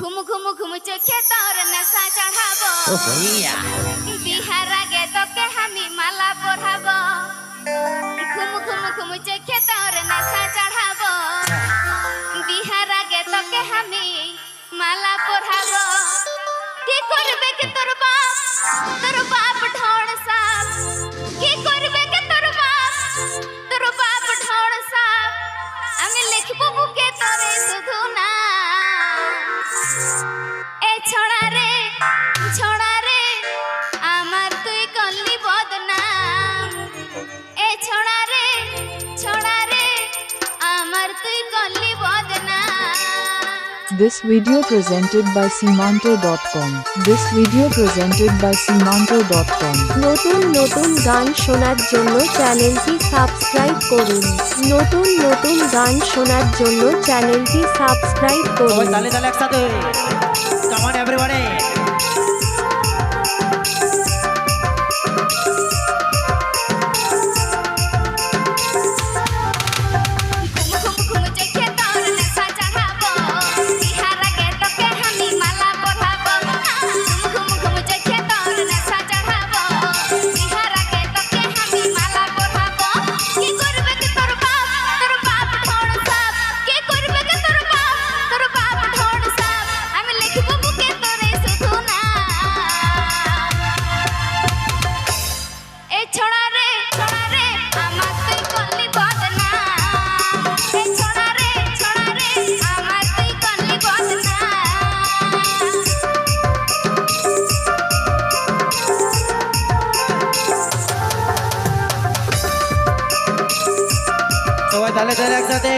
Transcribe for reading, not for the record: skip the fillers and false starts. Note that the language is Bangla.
ঘুম ঘুম ঘুম চোখে তোর নেশা চড়াবো বিহার আগে তোকে আমি মালা পরাবো ঘুম ঘুম ঘুম চোখে তোর নেশা চড়াবো বিহার আগে তোকে আমি মালা পরাবো কি করবে কি তোর বাপ ঢোল সাপ কি করবে কি তোর বাপ ঢোল সাপ আমি লিখবো বুকে তোরে শুধু না এ ছড়া রে আমার তুই কল্লি বদনাম এ ছড়া রে আমার তুই কল্লি বদনাম This video presented by Simanto.com. নতুন নতুন গান শোনার জন্য চ্যানেলটি সাবস্ক্রাইব করুন। নতুন নতুন গান শোনার জন্য চ্যানেলটি সাবস্ক্রাইব করুন। তালে তালে একসাথে কাম অন এভরিবডি সবাই তালে তালে একসাথে